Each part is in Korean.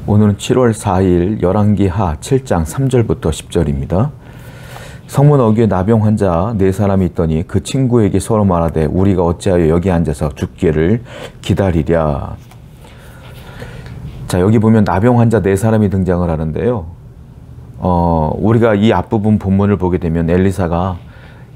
오늘은 7월 4일 열왕기하 7장 3절부터 10절입니다. 성문 어귀에 나병 환자 4사람이 있더니 그 친구에게 서로 말하되 우리가 어찌하여 여기 앉아서 죽기를 기다리랴. 자, 여기 보면 나병 환자 4사람이 등장을 하는데요. 우리가 이 앞부분 본문을 보게 되면 엘리사가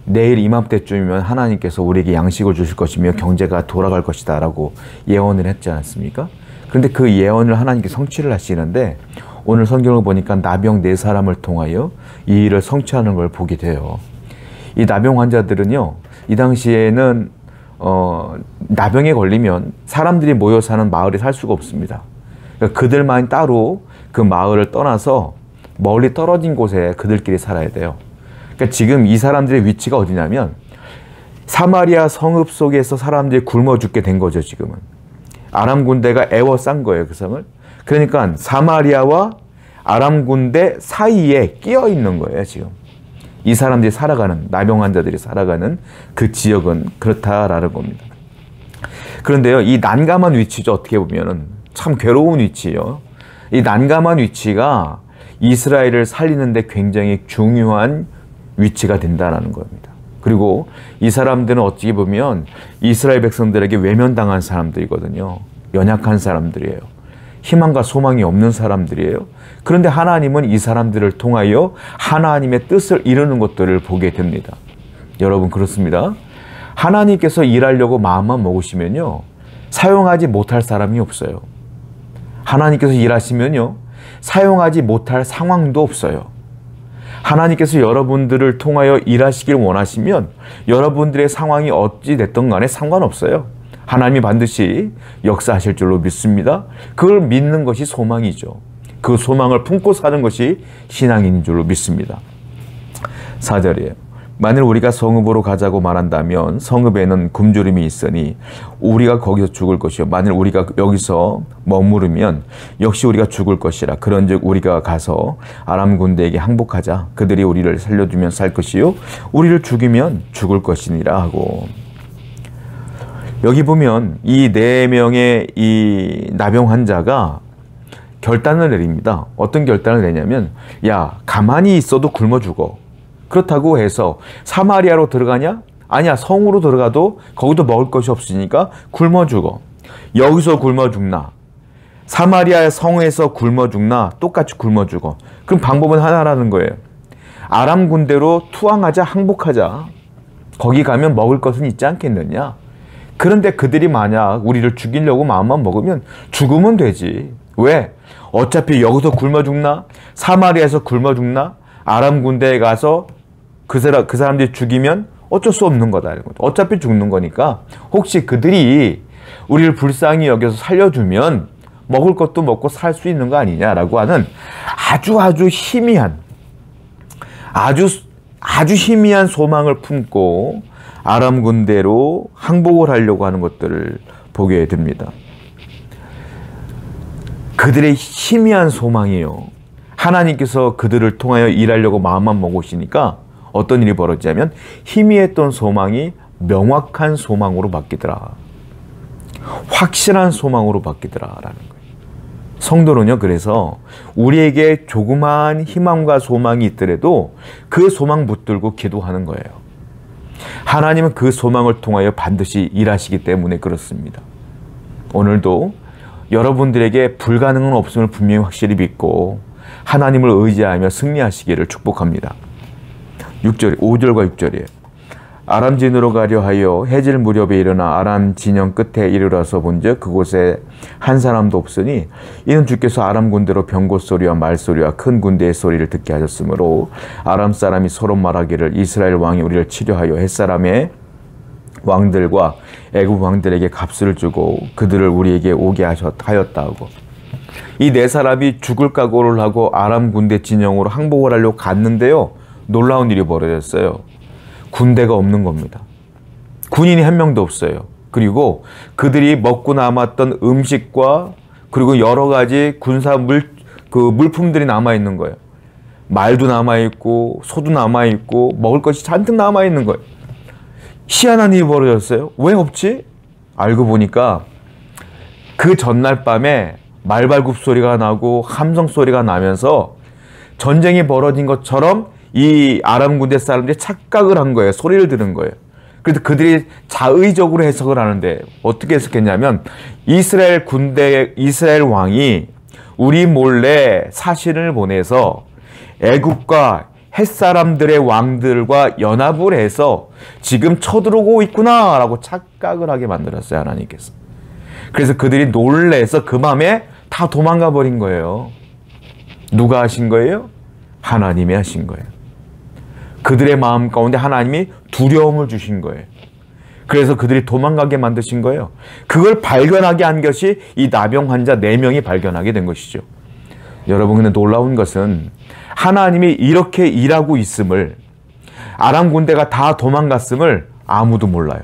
내일 이맘때쯤이면 하나님께서 우리에게 양식을 주실 것이며 경제가 돌아갈 것이다 라고 예언을 했지 않았습니까? 그런데 그 예언을 하나님께 성취를 하시는데 오늘 성경을 보니까 나병 4사람을 통하여 이 일을 성취하는 걸 보게 돼요. 이 나병 환자들은요, 이 당시에는 나병에 걸리면 사람들이 모여 사는 마을에 살 수가 없습니다. 그러니까 그들만 따로 그 마을을 떠나서 멀리 떨어진 곳에 그들끼리 살아야 돼요. 그러니까 지금 이 사람들의 위치가 어디냐면 사마리아 성읍 속에서 사람들이 굶어 죽게 된 거죠. 지금은 아람 군대가 에워싼 거예요, 그 성을. 그러니까 사마리아와 아람 군대 사이에 끼어 있는 거예요. 지금 이 사람들이 살아가는, 나병 환자들이 살아가는 그 지역은 그렇다라는 겁니다. 그런데요, 이 난감한 위치죠. 어떻게 보면은 참 괴로운 위치예요. 이 난감한 위치가 이스라엘을 살리는데 굉장히 중요한 위치가 된다는 겁니다. 그리고 이 사람들은 어찌 보면 이스라엘 백성들에게 외면당한 사람들이거든요. 연약한 사람들이에요. 희망과 소망이 없는 사람들이에요. 그런데 하나님은 이 사람들을 통하여 하나님의 뜻을 이루는 것들을 보게 됩니다. 여러분, 그렇습니다. 하나님께서 일하려고 마음만 먹으시면요, 사용하지 못할 사람이 없어요. 하나님께서 일하시면요, 사용하지 못할 상황도 없어요. 하나님께서 여러분들을 통하여 일하시길 원하시면 여러분들의 상황이 어찌 됐든 간에 상관없어요. 하나님이 반드시 역사하실 줄로 믿습니다. 그걸 믿는 것이 소망이죠. 그 소망을 품고 사는 것이 신앙인 줄로 믿습니다. 4절이에요. 만일 우리가 성읍으로 가자고 말한다면 성읍에는 굶주림이 있으니 우리가 거기서 죽을 것이요 만일 우리가 여기서 머무르면 역시 우리가 죽을 것이라. 그런즉 우리가 가서 아람 군대에게 항복하자. 그들이 우리를 살려주면 살 것이요 우리를 죽이면 죽을 것이니라 하고. 여기 보면 이 4명의 이 나병 환자가 결단을 내립니다. 어떤 결단을 내냐면, 야, 가만히 있어도 굶어 죽어. 그렇다고 해서 사마리아로 들어가냐? 아니야, 성으로 들어가도 거기도 먹을 것이 없으니까 굶어 죽어. 여기서 굶어 죽나? 사마리아의 성에서 굶어 죽나? 똑같이 굶어 죽어. 그럼 방법은 하나라는 거예요. 아람 군대로 투항하자, 항복하자. 거기 가면 먹을 것은 있지 않겠느냐? 그런데 그들이 만약 우리를 죽이려고 마음만 먹으면 죽으면 되지. 왜? 어차피 여기서 굶어 죽나? 사마리아에서 굶어 죽나? 아람 군대에 가서 그 사람들이 죽이면 어쩔 수 없는 거다. 어차피 죽는 거니까 혹시 그들이 우리를 불쌍히 여겨서 살려주면 먹을 것도 먹고 살 수 있는 거 아니냐라고 하는 아주 희미한, 아주 희미한 소망을 품고 아람 군대로 항복을 하려고 하는 것들을 보게 됩니다. 그들의 희미한 소망이요, 하나님께서 그들을 통하여 일하려고 마음만 먹으시니까 어떤 일이 벌어지냐면 희미했던 소망이 명확한 소망으로 바뀌더라. 확실한 소망으로 바뀌더라라는 거예요. 성도는요, 그래서 우리에게 조그마한 희망과 소망이 있더라도 그 소망 붙들고 기도하는 거예요. 하나님은 그 소망을 통하여 반드시 일하시기 때문에 그렇습니다. 오늘도 여러분들에게 불가능은 없음을 분명히 확실히 믿고 하나님을 의지하며 승리하시기를 축복합니다. 5절과 6절이에요. 아람 진으로 가려 하여 해질 무렵에 일어나 아람 진영 끝에 이르러서 본즉 그곳에 한 사람도 없으니 이는 주께서 아람 군대로 병고 소리와 말소리와 큰 군대의 소리를 듣게 하셨으므로 아람 사람이 서로 말하기를 이스라엘 왕이 우리를 치려하여 햇사람의 왕들과 애굽 왕들에게 값을 주고 그들을 우리에게 오게 하였다고. 이 4사람이 죽을 각오를 하고 아람 군대 진영으로 항복을 하려고 갔는데요, 놀라운 일이 벌어졌어요. 군대가 없는 겁니다. 군인이 한 명도 없어요. 그리고 그들이 먹고 남았던 음식과 그리고 여러 가지 군사 물품들이 남아있는 거예요. 말도 남아있고 소도 남아있고 먹을 것이 잔뜩 남아있는 거예요. 희한한 일이 벌어졌어요. 왜 없지? 알고 보니까 그 전날 밤에 말발굽 소리가 나고 함성 소리가 나면서 전쟁이 벌어진 것처럼 이 아람 군대 사람들이 착각을 한 거예요. 소리를 들은 거예요. 그래서 그들이 자의적으로 해석을 하는데 어떻게 해석했냐면 이스라엘 왕이 우리 몰래 사신을 보내서 애굽과 햇사람들의 왕들과 연합을 해서 지금 쳐들어오고 있구나 라고 착각을 하게 만들었어요. 하나님께서. 그래서 그들이 놀래서 그 밤에 다 도망가 버린 거예요. 누가 하신 거예요? 하나님이 하신 거예요. 그들의 마음 가운데 하나님이 두려움을 주신 거예요. 그래서 그들이 도망가게 만드신 거예요. 그걸 발견하게 한 것이 이 나병 환자 4명이 발견하게 된 것이죠. 여러분, 근데 놀라운 것은 하나님이 이렇게 일하고 있음을, 아람 군대가 다 도망갔음을 아무도 몰라요.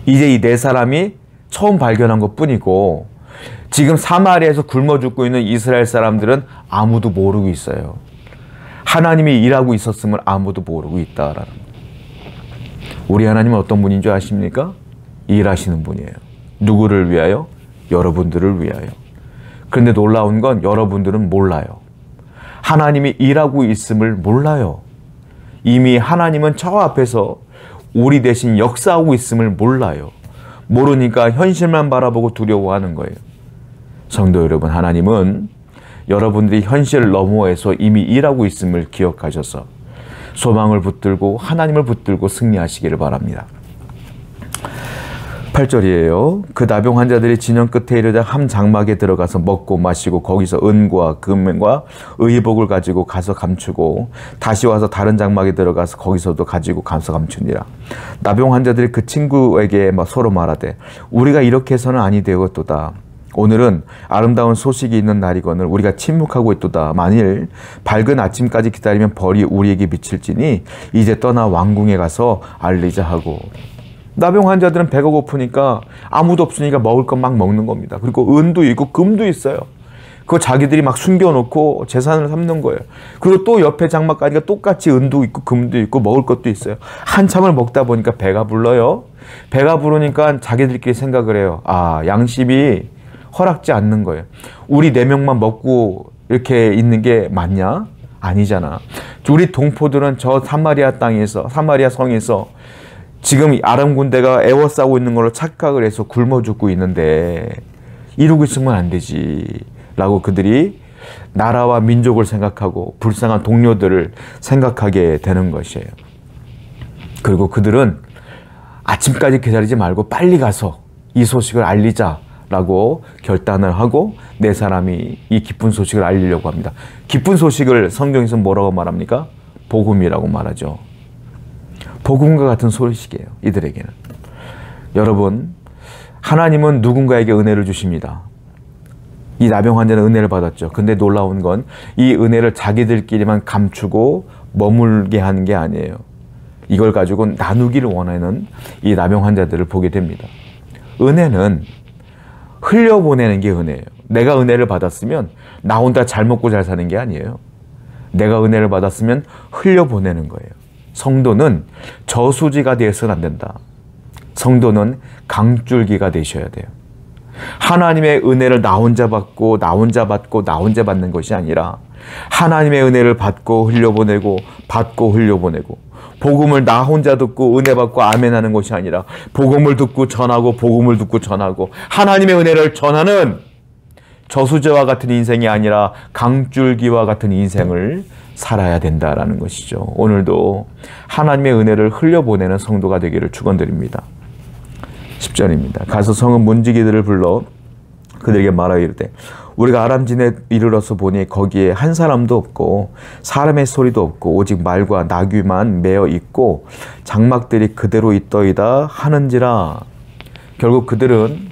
이제 이 4사람이 처음 발견한 것 뿐이고 지금 사마리아에서 굶어 죽고 있는 이스라엘 사람들은 아무도 모르고 있어요. 하나님이 일하고 있었음을 아무도 모르고 있다라는 거예요. 우리 하나님은 어떤 분인 줄 아십니까? 일하시는 분이에요. 누구를 위하여? 여러분들을 위하여. 그런데 놀라운 건 여러분들은 몰라요. 하나님이 일하고 있음을 몰라요. 이미 하나님은 저 앞에서 우리 대신 역사하고 있음을 몰라요. 모르니까 현실만 바라보고 두려워하는 거예요. 성도 여러분, 하나님은 여러분들이 현실을 너머에서 이미 일하고 있음을 기억하셔서 소망을 붙들고 하나님을 붙들고 승리하시기를 바랍니다. 8절이에요. 그 나병 환자들이 진영 끝에 이르자 한 장막에 들어가서 먹고 마시고 거기서 은과 금과 의복을 가지고 가서 감추고 다시 와서 다른 장막에 들어가서 거기서도 가지고 가서 감추니라. 나병 환자들이 그 친구에게 서로 말하되 우리가 이렇게 해서는 아니 되었도다. 오늘은 아름다운 소식이 있는 날이거늘 우리가 침묵하고 있도다. 만일 밝은 아침까지 기다리면 벌이 우리에게 미칠지니 이제 떠나 왕궁에 가서 알리자 하고. 나병 환자들은 배가 고프니까 아무도 없으니까 먹을 것 막 먹는 겁니다. 그리고 은도 있고 금도 있어요. 그거 자기들이 막 숨겨놓고 재산을 삼는 거예요. 그리고 또 옆에 장막 가니까 똑같이 은도 있고 금도 있고 먹을 것도 있어요. 한참을 먹다 보니까 배가 불러요. 배가 부르니까 자기들끼리 생각을 해요. 아, 양심이 허락지 않는 거예요. 우리 4명만 먹고 이렇게 있는 게 맞냐? 아니잖아. 우리 동포들은 저 사마리아 성에서 지금 아람 군대가 애워싸고 있는 걸로 착각을 해서 굶어 죽고 있는데 이러고 있으면 안 되지 라고 그들이 나라와 민족을 생각하고 불쌍한 동료들을 생각하게 되는 것이에요. 그리고 그들은 아침까지 기다리지 말고 빨리 가서 이 소식을 알리자 라고 결단을 하고 4사람이 이 기쁜 소식을 알리려고 합니다. 기쁜 소식을 성경에서 뭐라고 말합니까? 복음이라고 말하죠. 복음과 같은 소식이에요. 이들에게는. 여러분, 하나님은 누군가에게 은혜를 주십니다. 이 나병 환자는 은혜를 받았죠. 근데 놀라운 건 이 은혜를 자기들끼리만 감추고 머물게 하는 게 아니에요. 이걸 가지고 나누기를 원하는 이 나병 환자들을 보게 됩니다. 은혜는 흘려보내는 게 은혜예요. 내가 은혜를 받았으면 나 혼자 잘 먹고 잘 사는 게 아니에요. 내가 은혜를 받았으면 흘려보내는 거예요. 성도는 저수지가 되어서는 안 된다. 성도는 강줄기가 되셔야 돼요. 하나님의 은혜를 나 혼자 받고 나 혼자 받고 나 혼자 받는 것이 아니라 하나님의 은혜를 받고 흘려보내고 받고 흘려보내고 복음을 나 혼자 듣고 은혜 받고 아멘하는 것이 아니라 복음을 듣고 전하고 복음을 듣고 전하고 하나님의 은혜를 전하는 저수지와 같은 인생이 아니라 강줄기와 같은 인생을 살아야 된다라는 것이죠. 오늘도 하나님의 은혜를 흘려보내는 성도가 되기를 축원드립니다. 10절입니다. 가서 성읍 문지기들을 불러 그들에게 말하여 이르되 우리가 아람진에 이르러서 보니 거기에 한 사람도 없고 사람의 소리도 없고 오직 말과 나귀만 매어 있고 장막들이 그대로 있더이다 하는지라. 결국 그들은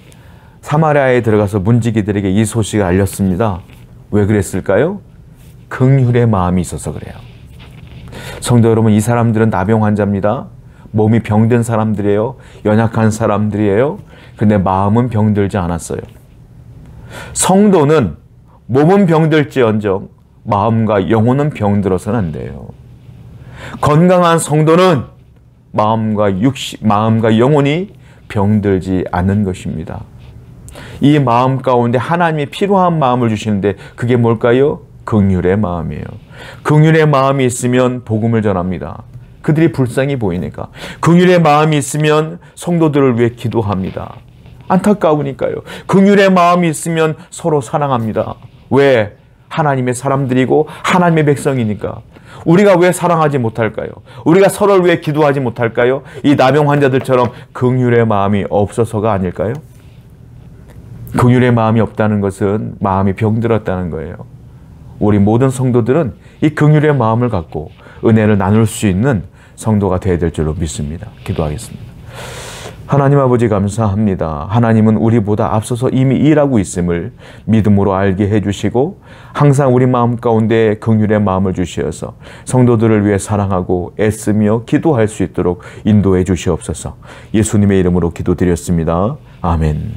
사마리아에 들어가서 문지기들에게 이 소식을 알렸습니다. 왜 그랬을까요? 긍휼의 마음이 있어서 그래요. 성도 여러분, 이 사람들은 나병 환자입니다. 몸이 병든 사람들이에요. 연약한 사람들이에요. 근데 마음은 병들지 않았어요. 성도는 몸은 병들지언정 마음과 영혼은 병들어서는 안 돼요. 건강한 성도는 마음과 영혼이 병들지 않는 것입니다. 이 마음 가운데 하나님이 필요한 마음을 주시는데 그게 뭘까요? 긍휼의 마음이에요. 긍휼의 마음이 있으면 복음을 전합니다. 그들이 불쌍히 보이니까. 긍휼의 마음이 있으면 성도들을 위해 기도합니다. 안타까우니까요. 긍휼의 마음이 있으면 서로 사랑합니다. 왜? 하나님의 사람들이고 하나님의 백성이니까. 우리가 왜 사랑하지 못할까요? 우리가 서로를 위해 기도하지 못할까요? 이 나병 환자들처럼 긍휼의 마음이 없어서가 아닐까요? 긍휼의 마음이 없다는 것은 마음이 병들었다는 거예요. 우리 모든 성도들은 이 긍휼의 마음을 갖고 은혜를 나눌 수 있는 성도가 되어야 될 줄로 믿습니다. 기도하겠습니다. 하나님 아버지 감사합니다. 하나님은 우리보다 앞서서 이미 일하고 있음을 믿음으로 알게 해주시고 항상 우리 마음 가운데 긍휼의 마음을 주시어서 성도들을 위해 사랑하고 애쓰며 기도할 수 있도록 인도해 주시옵소서. 예수님의 이름으로 기도드렸습니다. 아멘.